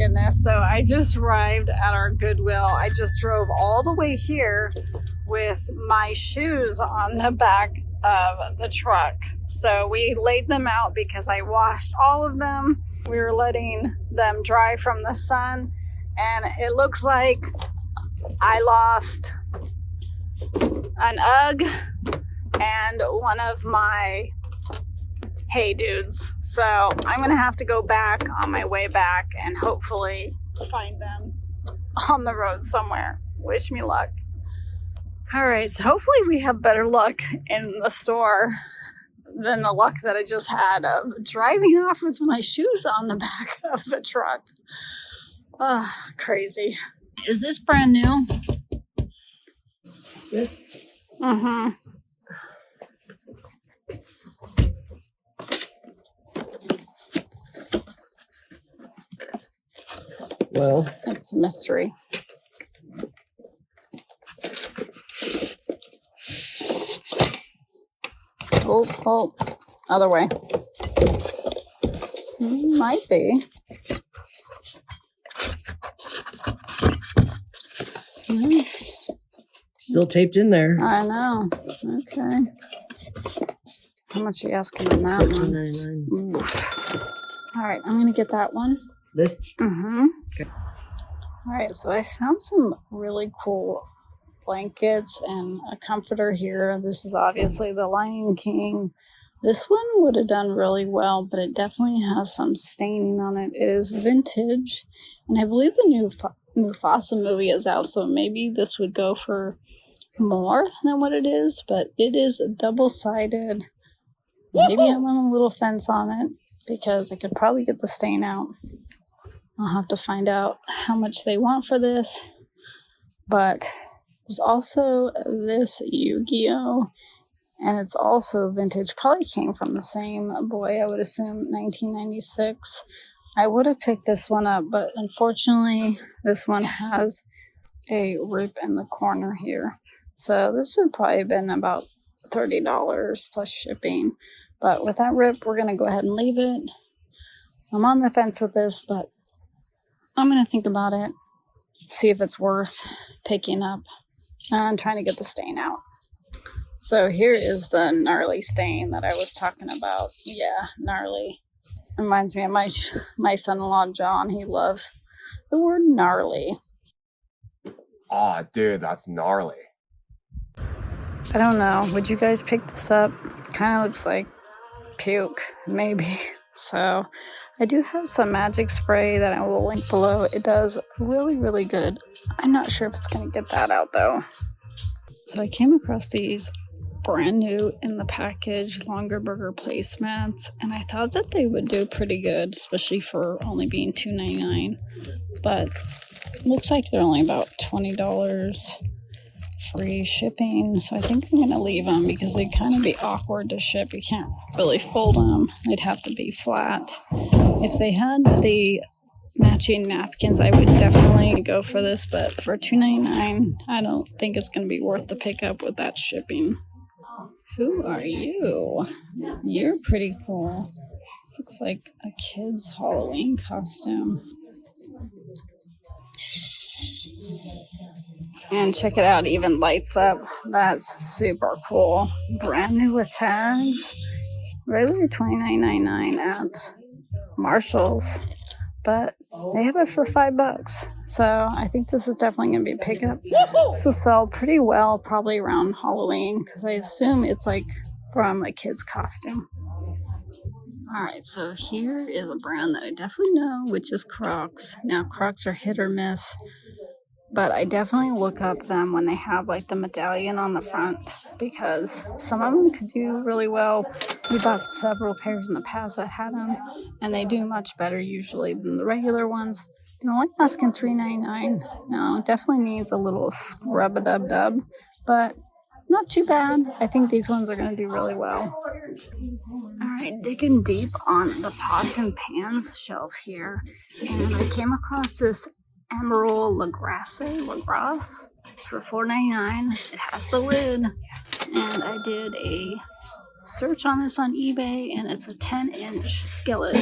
goodness. So I just arrived at our Goodwill. I just drove all the way here with my shoes on the back of the truck. So we laid them out because I washed all of them. We were letting them dry from the sun, and it looks like I lost an UGG and one of my Hey Dudes. So I'm gonna have to go back on my way back and hopefully find them on the road somewhere. Wish me luck. All right, so hopefully we have better luck in the store than the luck that I just had of driving off with my shoes on the back of the truck. Crazy. Is this brand new? This? Uh-huh. Well, It's a mystery. Oh, other way. Might be. still taped in there. I know. Okay. How much are you asking on that one? $14.99. Oof. All right, I'm going to get that one. This? Mm-hmm. Okay. All right, so I found some really cool blankets and a comforter here. This is obviously the Lion King. This one would have done really well, but it definitely has some staining on it. It is vintage, and I believe the new Mufasa movie is out, so maybe this would go for more than what it is, but it is double-sided. Maybe I want a little fence on it because I could probably get the stain out. I'll have to find out how much they want for this. But there's also this Yu-Gi-Oh! And it's also vintage. Probably came from the same boy, I would assume, 1996. I would have picked this one up, but unfortunately, this one has a rip in the corner here. So this would probably have been about $30 plus shipping. But with that rip, we're going to go ahead and leave it. I'm on the fence with this, but I'm going to think about it, see if it's worth picking up, and trying to get the stain out. So here is the gnarly stain that I was talking about. Yeah, gnarly. Reminds me of my son-in-law, John. He loves the word gnarly. Aw, dude, that's gnarly. I don't know. Would you guys pick this up? Kind of looks like puke, maybe. So I do have some magic spray that I will link below. It does really, really good. I'm not sure if it's going to get that out, though. So I came across these brand new in the package Longer Burger placemats, and I thought that they would do pretty good, especially for only being $2.99. But it looks like they're only about $20 free shipping, so I think I'm going to leave them because they'd kind of be awkward to ship. You can't really fold them. They'd have to be flat. If they had the matching napkins, I would definitely go for this, but for $2.99, I don't think it's going to be worth the pickup with that shipping. Who are you? You're pretty cool. This looks like a kid's Halloween costume. And check it out, it even lights up. That's super cool. Brand new with tags. Regular $29.99 at Marshall's, but they have it for $5. So I think this is definitely going to be a pickup. This will sell pretty well probably around Halloween because I assume it's like from a kid's costume. Alright, so here is a brand that I definitely know, which is Crocs. Now Crocs are hit or miss, but I definitely look up them when they have like the medallion on the front because some of them could do really well. We bought several pairs in the past that had them, and they do much better usually than the regular ones. They're only asking $3.99. Now, it definitely needs a little scrub-a-dub-dub, but not too bad. I think these ones are going to do really well. Alright, digging deep on the pots and pans shelf here, and I came across this Emerald Lagrange for $4.99. It has the lid, and I did a search on this on eBay, and it's a 10-inch skillet.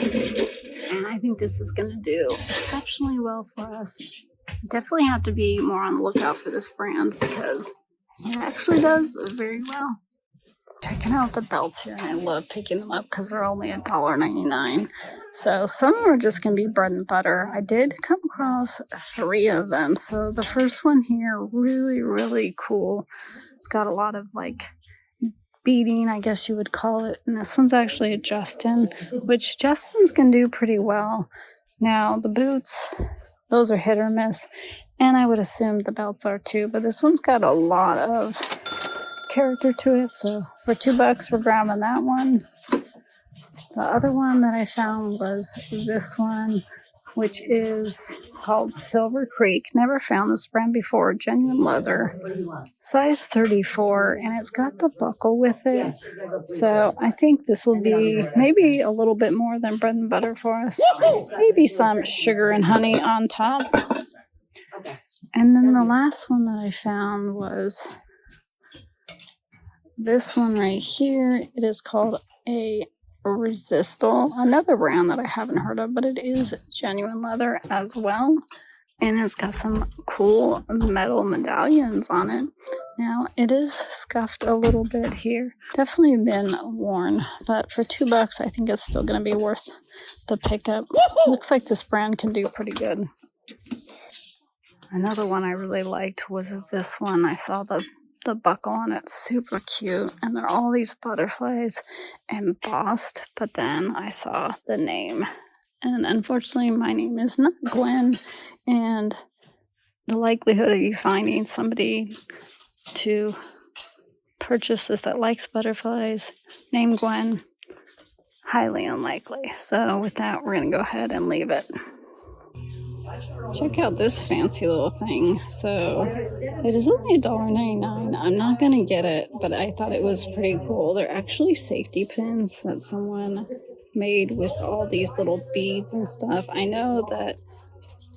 and I think this is going to do exceptionally well for us. Definitely have to be more on the lookout for this brand because it actually does very well. Checking out the belts here, and I love picking them up because they're only $1.99. So some are just going to be bread and butter. I did come across 3 of them. So the first one here, really, really cool. It's got a lot of like beading, I guess you would call it. And this one's actually a Justin, which Justin's can do pretty well. Now the boots, those are hit or miss. And I would assume the belts are too. But this one's got a lot of character to it, so for $2 we're grabbing that one. The other one that I found was this one, which is called Silver Creek. Never found this brand before. Genuine leather, size 34, and it's got the buckle with it. So I think this will be maybe a little bit more than bread and butter for us. Maybe some sugar and honey on top. And then the last one that I found was this one right here. It is called a Resell, another brand that I haven't heard of, but it is genuine leather as well. And it's got some cool metal medallions on it. Now, it is scuffed a little bit here. Definitely been worn, but for $2, I think it's still going to be worth the pickup. Looks like this brand can do pretty good. Another one I really liked was this one. I saw the buckle on it, super cute, and there are all these butterflies embossed, but then I saw the name, and unfortunately my name is not Gwen, and the likelihood of you finding somebody to purchase this that likes butterflies named Gwen, highly unlikely. So with that, we're gonna go ahead and leave it. Check out this fancy little thing. So it is only $1.99. I'm not going to get it, but I thought it was pretty cool. They're actually safety pins that someone made with all these little beads and stuff. I know that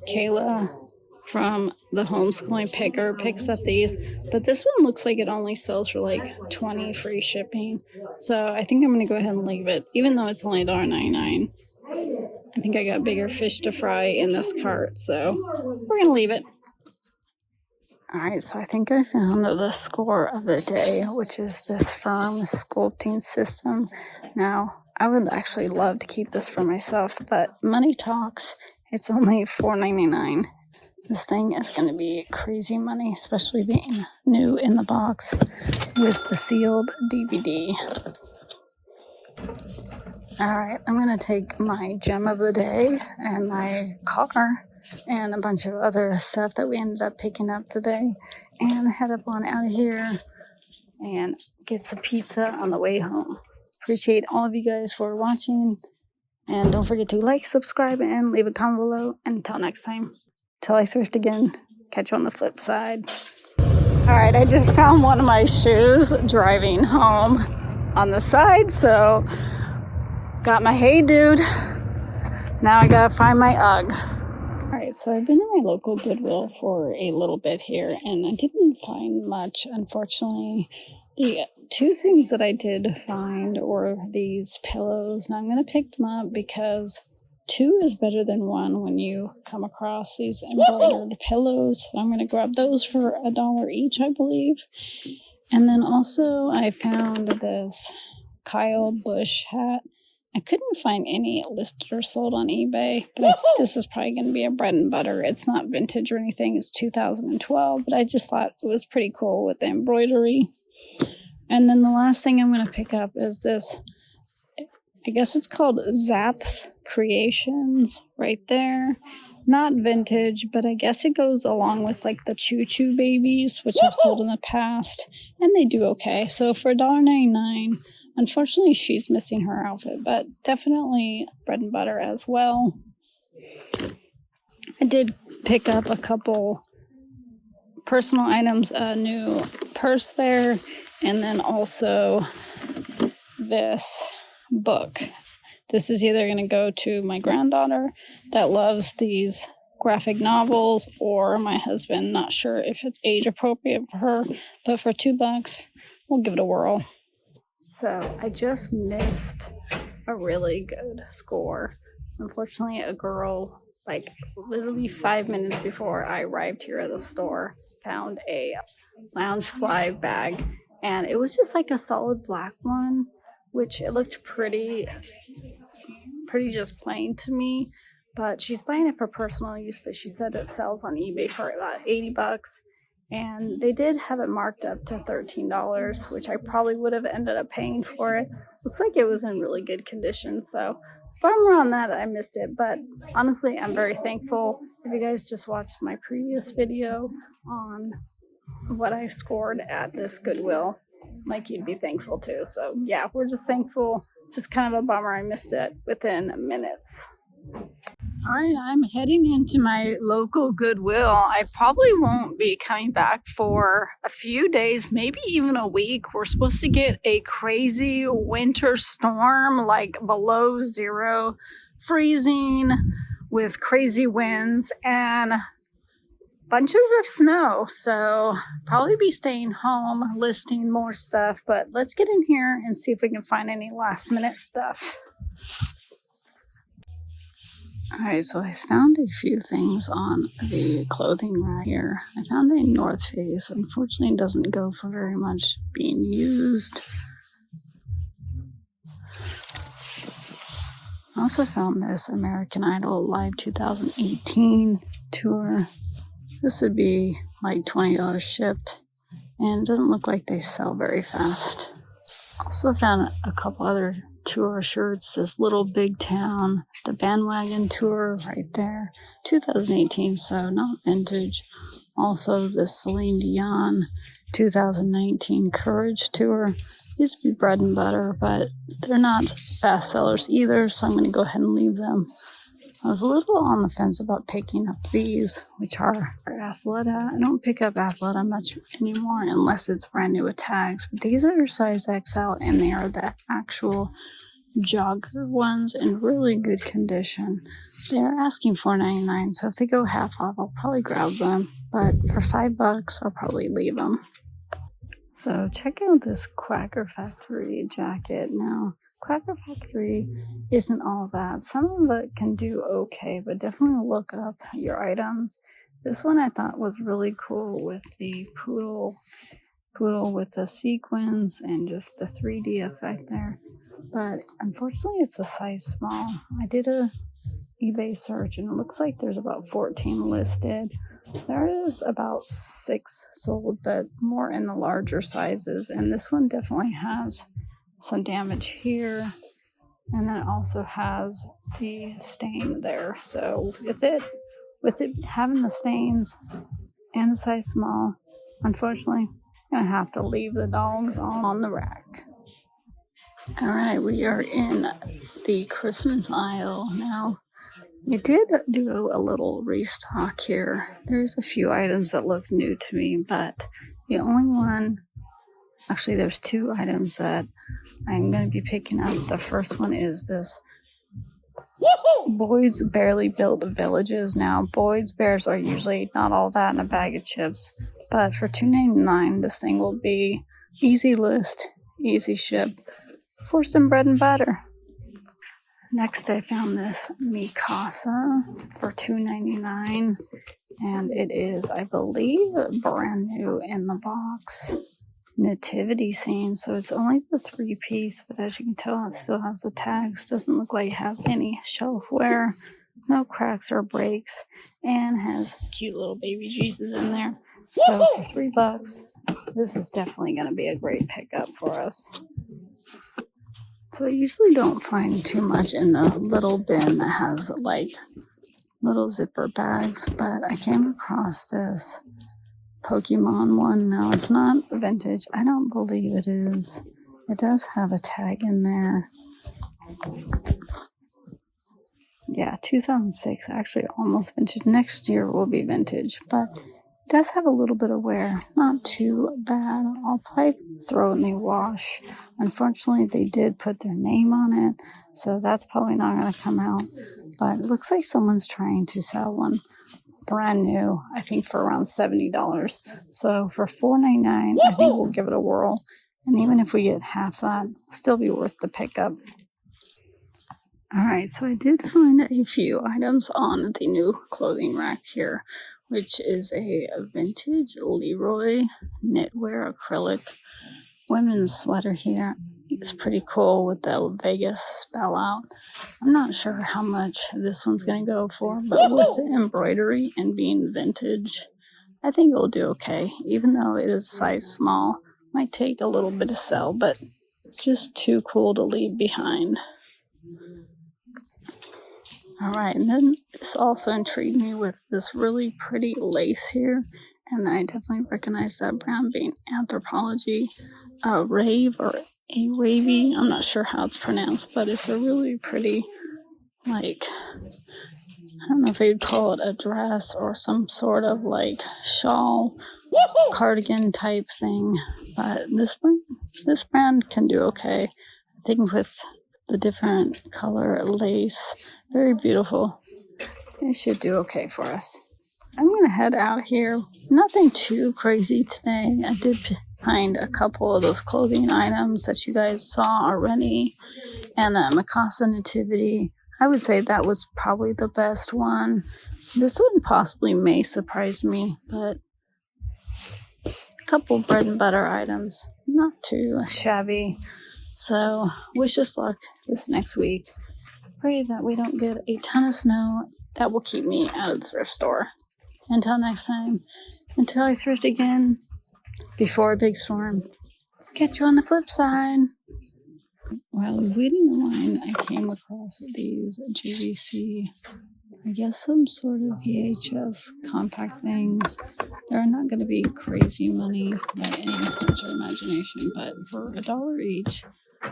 Kayla from the homeschooling picker picks up these, but this one looks like it only sells for like $20 free shipping. So I think I'm going to go ahead and leave it, even though it's only $1.99. I think I got bigger fish to fry in this cart, so we're going to leave it. All right, so I think I found the score of the day, which is this firm sculpting system. Now, I would actually love to keep this for myself, but money talks. It's only $4.99. This thing is going to be crazy money, especially being new in the box with the sealed DVD. All right, I'm going to take my gem of the day and my car and a bunch of other stuff that we ended up picking up today and head up on out of here and get some pizza on the way home. Appreciate all of you guys for watching, and don't forget to like, subscribe, and leave a comment below. And until next time, till I thrift again, catch you on the flip side. All right, I just found one of my shoes driving home on the side, so got my hey dude. Now I gotta find my UGG. Alright, so I've been in my local Goodwill for a little bit here, and I didn't find much, unfortunately. The 2 things that I did find were these pillows. Now I'm gonna pick them up because 2 is better than 1 when you come across these embroidered pillows. So I'm gonna grab those for $1 each, I believe. And then also I found this Kyle Busch hat. I couldn't find any listed or sold on eBay, but I think this is probably going to be a bread and butter. It's not vintage or anything. It's 2012, but I just thought it was pretty cool with the embroidery. And then the last thing I'm going to pick up is this. I guess it's called Zapp's Creations right there. Not vintage, but I guess it goes along with like the Choo Choo babies, which I've sold in the past, and they do okay. So for $1.99, unfortunately, she's missing her outfit, but definitely bread and butter as well. I did pick up a couple personal items, a new purse there, and then also this book. This is either going to go to my granddaughter that loves these graphic novels, or my husband. Not sure if it's age appropriate for her, but for $2, we'll give it a whirl. So I just missed a really good score Unfortunately, a girl, like literally 5 minutes before I arrived here at the store, found a Loungefly bag, and it was just like a solid black one, which it looked pretty just plain to me. But she's buying it for personal use, but she said it sells on eBay for about 80 bucks. And they did have it marked up to $13, which I probably would have ended up paying for it. Looks like it was in really good condition, so bummer on that I missed it. But honestly, I'm very thankful. If you guys just watched my previous video on what I scored at this Goodwill, like, you'd be thankful too. So yeah, we're just thankful. Just kind of a bummer I missed it within minutes. All right, I'm heading into my local Goodwill. I probably won't be coming back for a few days, maybe even a week. We're supposed to get a crazy winter storm, like below zero, freezing with crazy winds and bunches of snow. So probably be staying home, listing more stuff. But let's get in here and see if we can find any last minute stuff. Alright, so I found a few things on the clothing rack here. I found a North Face. Unfortunately, it doesn't go for very much being used. I also found this American Idol Live 2018 tour. This would be like $20 shipped, and it doesn't look like they sell very fast. Also found a couple other tour shirts. This Little Big Town, the Bandwagon tour right there, 2018, so not vintage. Also this Celine Dion 2019 Courage tour. These would be bread and butter, but they're not fast sellers either, so I'm going to go ahead and leave them. I was a little on the fence about picking up these, which are Athleta. I don't pick up Athleta much anymore unless it's brand new with tags. But these are size XL, and they are the actual jogger ones in really good condition. They're asking $4.99, so if they go half off, I'll probably grab them. But for $5, I'll probably leave them. So check out this Quacker Factory jacket. Now, Quacker Factory isn't all that. Some of it can do okay, but definitely look up your items. This one I thought was really cool with the poodle with the sequins and just the 3D effect there. But unfortunately, it's a size small. I did a eBay search, and it looks like there's about 14 listed. There is about 6 sold, but more in the larger sizes. And this one definitely has some damage here, and then it also has the stain there. So with it having the stains and a size small, unfortunately, I'm gonna have to leave the dogs on the rack. All right, we are in the Christmas aisle now. I did do a little restock here. There's a few items that look new to me, but the only one, actually there's 2 items that I'm going to be picking up. The first one is this Boyd's Barely Built Villages. Now, Boyd's Bears are usually not all that in a bag of chips, but for $2.99, this thing will be easy list, easy ship for some bread and butter. Next, I found this Mikasa for $2.99, and it is, I believe, brand new in the box. Nativity scene, so it's only the 3-piece, but as you can tell, it still has the tags. Doesn't look like it has any shelf wear, no cracks or breaks, and has cute little baby Jesus in there. So for $3, this is definitely going to be a great pickup for us. So I usually don't find too much in the little bin that has like little zipper bags, but I came across this Pokemon one. Now, it's not vintage. I don't believe it is. It does have a tag in there. Yeah, 2006, actually almost vintage. Next year will be vintage, but it does have a little bit of wear. Not too bad. I'll probably throw it in the wash. Unfortunately, they did put their name on it, so that's probably not going to come out. But it looks like someone's trying to sell one brand new, I think for around $70. So for $4.99, I think we'll give it a whirl. And even if we get half that, it'll still be worth the pickup. Alright, so I did find a few items on the new clothing rack here, which is a vintage Leroy knitwear acrylic women's sweater here. It's pretty cool with the Vegas spell out. I'm not sure how much this one's going to go for, but with the embroidery and being vintage, I think it'll do okay. Even though it is size small, might take a little bit of sell, but just too cool to leave behind. Alright, and then this also intrigued me with this really pretty lace here. And then I definitely recognize that brand being Anthropology Rave or a Ravy. I'm not sure how it's pronounced, but it's a really pretty, like, I don't know if you'd call it a dress or some sort of like shawl, cardigan type thing. But this brand can do okay. I think with the different color lace, very beautiful. It should do okay for us. I'm going to head out here. Nothing too crazy today. I did find a couple of those clothing items that you guys saw already. And the Mikasa Nativity. I would say that was probably the best one. This one possibly may surprise me, but a couple bread and butter items. Not too shabby. So, wish us luck this next week. Pray that we don't get a ton of snow. That will keep me out of the thrift store. Until next time, until I thrift again, before a big storm. Catch you on the flip side. While I was waiting in line, I came across these JVC, I guess some sort of VHS compact things. They're not going to be crazy money by any stretch of imagination, but for $1 each,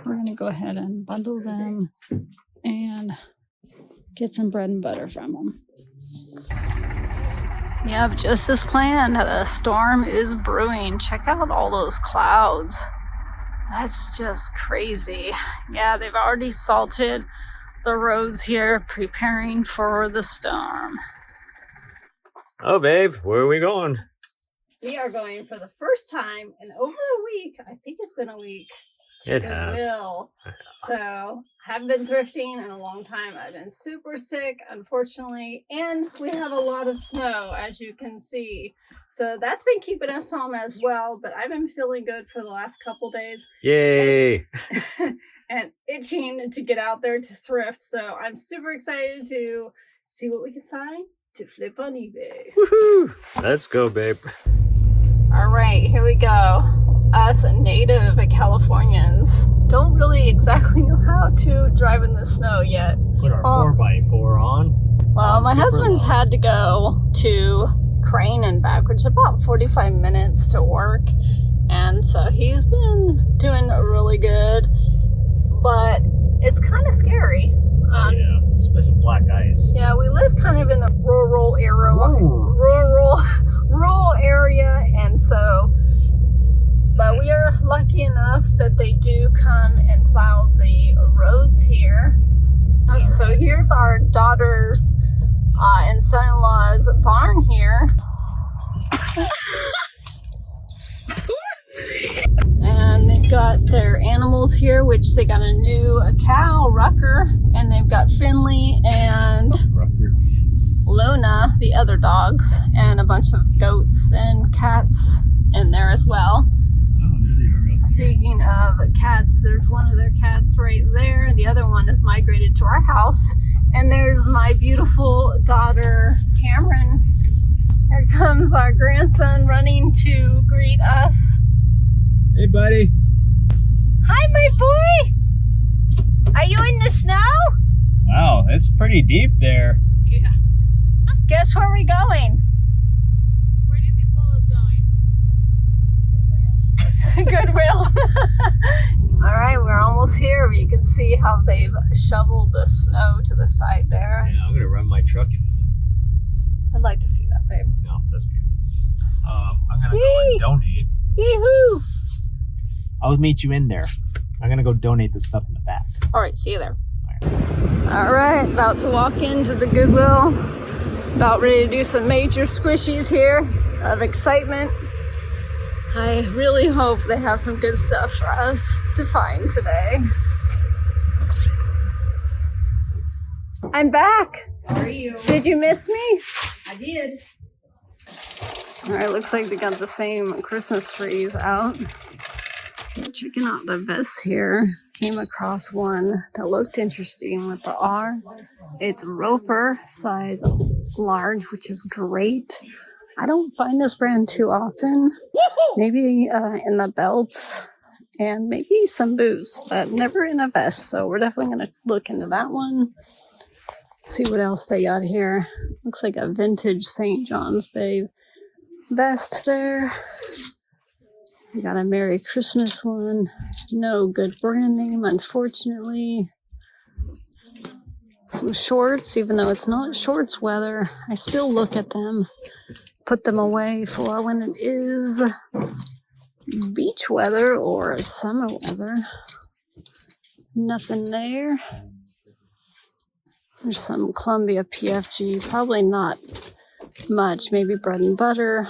we're going to go ahead and bundle them and get some bread and butter from them. Yep, just as planned, a storm is brewing. Check out all those clouds. That's just crazy. Yeah, they've already salted the roads here, preparing for the storm. Oh, babe, where are we going? We are going for the first time in over a week. I think it's been a week. It has. Goodwill. So, haven't been thrifting in a long time. I've been super sick, unfortunately, and we have a lot of snow, as you can see. So that's been keeping us home as well, but I've been feeling good for the last couple days. Yay! And itching to get out there to thrift. So I'm super excited to see what we can find to flip on eBay. Woohoo! Let's go, babe. All right, here we go. Us native Californians don't really exactly know how to drive in the snow yet. Put our 4x4 on. Well, my husband's had to go to Crane and back, which is about 45 minutes to work. And so he's been doing really good, but it's kind of scary. Yeah, especially black ice. Yeah, we live kind of in the rural area, and so, but we are lucky enough that they do come and plow the roads here. So here's our daughter's and son-in-law's barn here. And they've got their animals here, which they got a cow, Rucker, and they've got Finley and Luna, the other dogs, and a bunch of goats and cats in there as well. Speaking of cats, there's one of their cats right there. The other one has migrated to our house. And there's my beautiful daughter, Cameron. Here comes our grandson running to greet us. Hey, buddy. Hi, my boy. Are you in the snow? Wow, it's pretty deep there. Yeah. Guess where we're going? Where do you think Lola's going? Goodwill. All right, we're almost here. You can see how they've shoveled the snow to the side there. Yeah, I'm gonna run my truck into it. I'd like to see that, babe. No, that's good. I'm gonna go and donate. Yee-hoo! I'll meet you in there. I'm gonna go donate the stuff in the back. All right, see you there. All right, about to walk into the Goodwill. About ready to do some major squishies here of excitement. I really hope they have some good stuff for us to find today. I'm back. How are you? Did you miss me? I did. All right, looks like they got the same Christmas trees out. Okay, checking out the vests here. Came across one that looked interesting with the R. It's Roper size large, which is great. I don't find this brand too often. Maybe in the belts and maybe some boots, but never in a vest. So we're definitely going to look into that one. See what else they got here. Looks like a vintage St. John's Babe vest there. We got a Merry Christmas one. No good brand name, unfortunately. Some shorts, even though it's not shorts weather, I still look at them, put them away for when it is beach weather or summer weather. Nothing there. There's some Columbia PFG, probably not much, maybe bread and butter.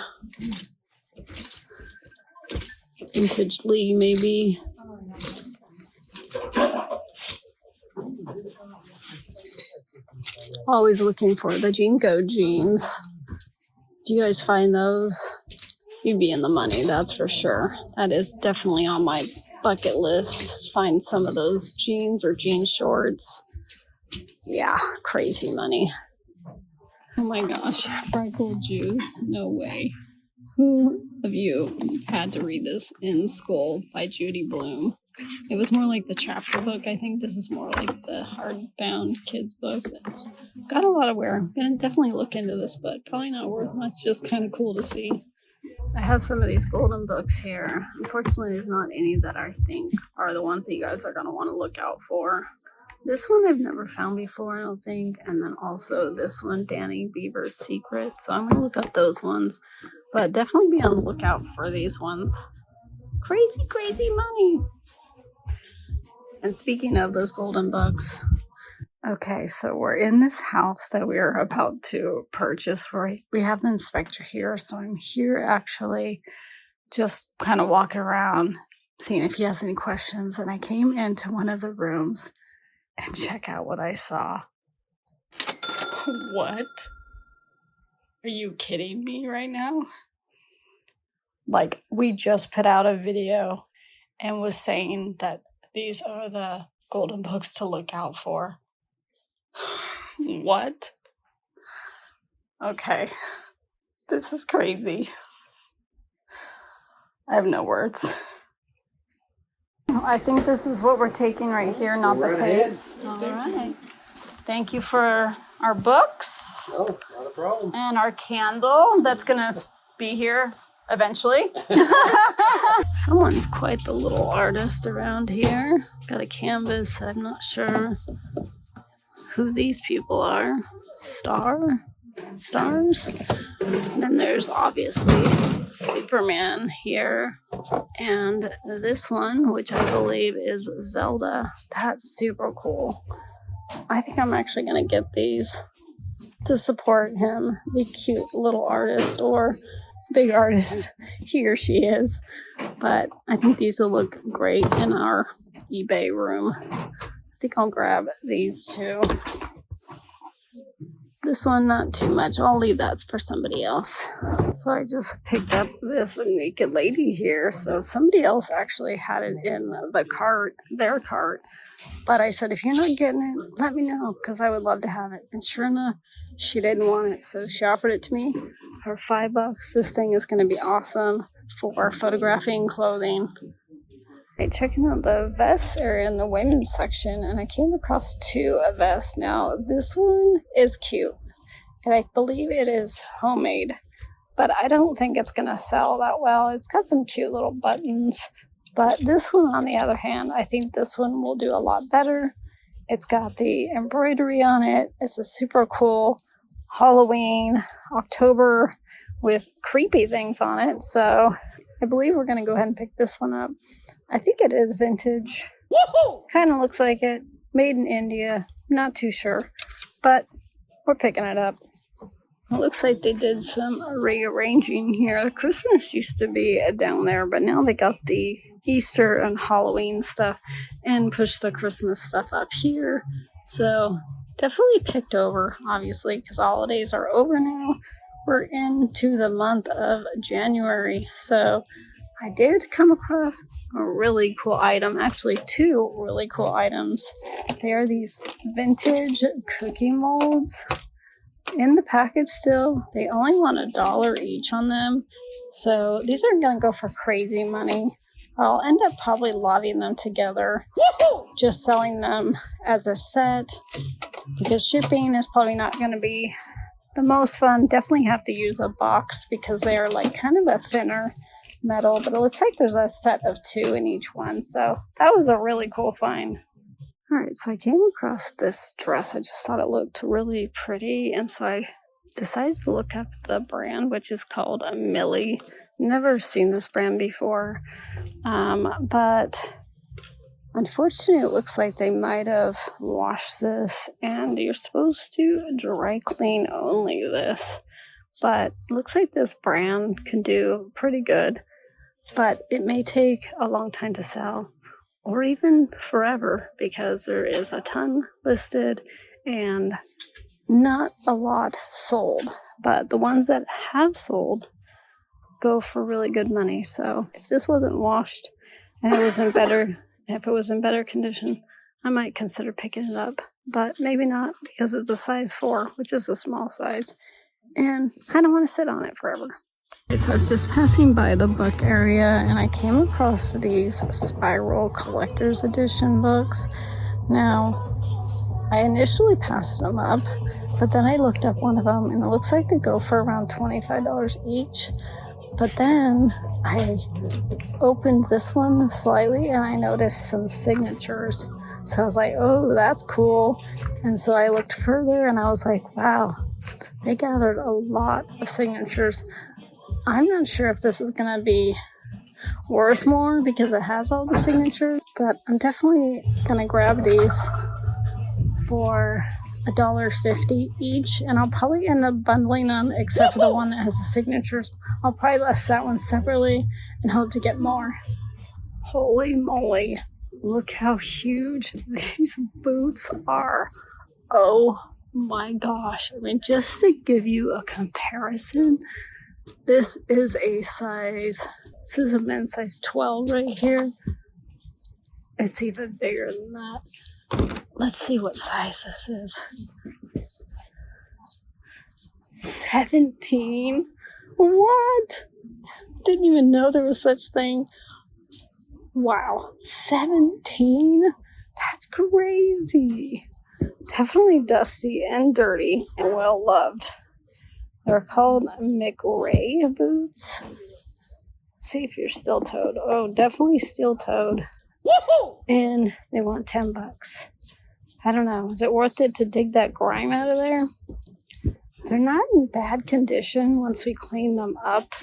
Vintage Lee, maybe. Always looking for the Jinko jeans. Do you guys find those? You'd be in the money, that's for sure. That is definitely on my bucket list. Find some of those jeans or jean shorts. Yeah, crazy money. Oh my gosh, Sparkle Juice, no way. Who of you had to read this in school by Judy Blume? It was more like the chapter book. I think this is more like the hardbound kids book. That's got a lot of wear. I'm gonna definitely look into this, but probably not worth much. Just kind of cool to see. I have some of these golden books here. Unfortunately, there's not any that I think are the ones that you guys are gonna want to look out for. This one I've never found before, I don't think. And then also this one, Danny Beaver's Secret. So I'm going to look up those ones. But definitely be on the lookout for these ones. Crazy, crazy money. And speaking of those golden books. Okay, so we're in this house that we're about to purchase. We have the inspector here. So I'm here actually just kind of walking around, seeing if he has any questions. And I came into one of the rooms. And check out what I saw. What? Are you kidding me right now? Like, we just put out a video and was saying that these are the golden books to look out for. What? Okay. This is crazy. I have no words. I think this is what we're taking right here, not the tape. All right. Thank you for our books. Oh, not a problem. And our candle that's going to be here eventually. Someone's quite the little artist around here. Got a canvas. I'm not sure who these people are. Stars. Then there's obviously Superman here. And this one, which I believe is Zelda. That's super cool. I think I'm actually going to get these to support him, the cute little artist or big artist he or she is. But I think these will look great in our eBay room. I think I'll grab these two. This one, not too much. I'll leave that for somebody else. So I just picked up this naked lady here. So somebody else actually had it in the cart, their cart. But I said, if you're not getting it, let me know, because I would love to have it. And sure enough, she didn't want it. So she offered it to me for $5. This thing is going to be awesome for photographing clothing. I'm checking out the vest area in the women's section, and I came across two vests. Now, this one is cute, and I believe it is homemade, but I don't think it's going to sell that well. It's got some cute little buttons, but this one, on the other hand, I think this one will do a lot better. It's got the embroidery on it. It's a super cool Halloween, October with creepy things on it, so I believe we're going to go ahead and pick this one up. I think it is vintage. Kind of looks like it. Made in India. Not too sure. But we're picking it up. It looks like they did some rearranging here. Christmas used to be down there, but now they got the Easter and Halloween stuff and pushed the Christmas stuff up here. So definitely picked over, obviously, because holidays are over now. We're into the month of January, so I did come across a really cool item, actually two really cool items. They are these vintage cookie molds in the package still. They only want $1 each on them, so these aren't going to go for crazy money. I'll end up probably lotting them together, just selling them as a set, because shipping is probably not going to be the most fun. Definitely have to use a box because they are like kind of a thinner metal, but it looks like there's a set of 2 in each one, so that was a really cool find. All right, so I came across this dress. I just thought it looked really pretty, and so I decided to look up the brand, which is called a Millie. Never seen this brand before, but unfortunately it looks like they might have washed this, and you're supposed to dry clean only this, but it looks like this brand can do pretty good, but it may take a long time to sell, or even forever, because there is a ton listed and not a lot sold. But the ones that have sold go for really good money. So if this wasn't washed and it was in better, if it was in better condition, I might consider picking it up. But maybe not, because it's a size 4, which is a small size, and I don't want to sit on it forever. So I was just passing by the book area and I came across these Spiral Collector's Edition books. Now, I initially passed them up, but then I looked up one of them and it looks like they go for around $25 each. But then I opened this one slightly and I noticed some signatures. So I was like, oh, that's cool. And so I looked further and I was like, wow, they gathered a lot of signatures. I'm not sure if this is going to be worth more because it has all the signatures, but I'm definitely going to grab these for $1.50 each, and I'll probably end up bundling them, except for the one that has the signatures. I'll probably list that one separately and hope to get more. Holy moly, look how huge these boots are. Oh my gosh. I mean, just to give you a comparison, this is a men's size 12 right here. It's even bigger than that. Let's see what size this is. 17? What? Didn't even know there was such thing. Wow, 17? That's crazy. Definitely dusty and dirty and well loved. They're called McRae boots. See if you're steel toed. Oh, definitely steel toed. And they want $10. I don't know. Is it worth it to dig that grime out of there? They're not in bad condition once we clean them up.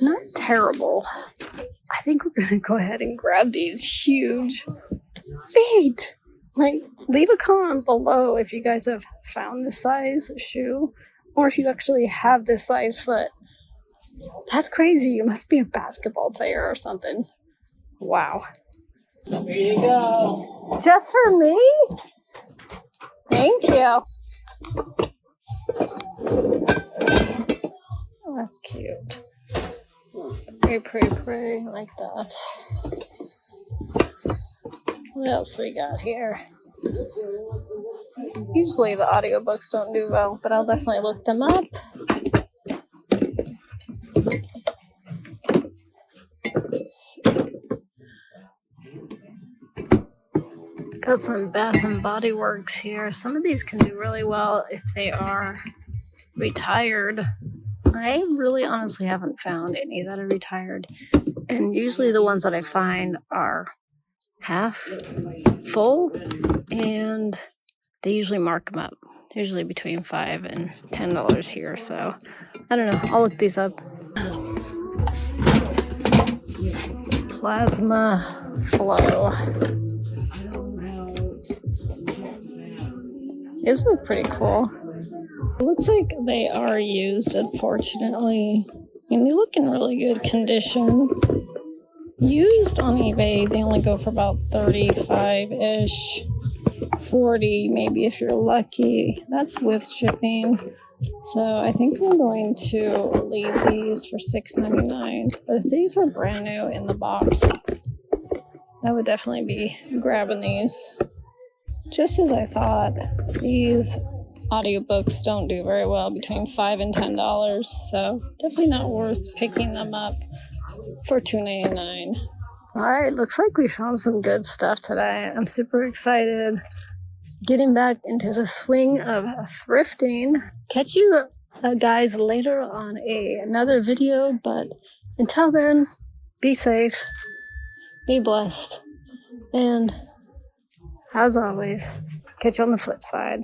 Not terrible. I think we're going to go ahead and grab these huge feet. Like, leave a comment below if you guys have found this size shoe, or if you actually have this size foot. That's crazy. You must be a basketball player or something. Wow. Here you go. Just for me? Thank you. Oh, that's cute. Pretty, like that. What else we got here? Usually the audiobooks don't do well, but I'll definitely look them up. Got some Bath and Body Works here. Some of these can do really well if they are retired. I really honestly haven't found any that are retired. And usually the ones that I find are half full, and they usually mark them up. Usually between $5 and $10 here. So I don't know. I'll look these up. Plasma Flow. These look pretty cool. It looks like they are used, unfortunately. And they look in really good condition. Used on eBay, they only go for about $35-ish. $40 maybe if you're lucky. That's with shipping. So I think I'm going to leave these for $6.99. But if these were brand new in the box, I would definitely be grabbing these. Just as I thought, these audiobooks don't do very well between $5 and $10, so definitely not worth picking them up for $2.99. Alright, looks like we found some good stuff today. I'm super excited. Getting back into the swing of thrifting. Catch you guys later on another video, but until then, be safe, be blessed, and as always, catch you on the flip side.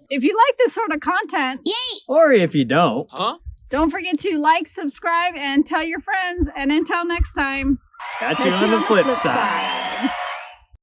If you like this sort of content, Or if you don't. don't forget to like, subscribe, and tell your friends. And until next time, Catch you on the flip side.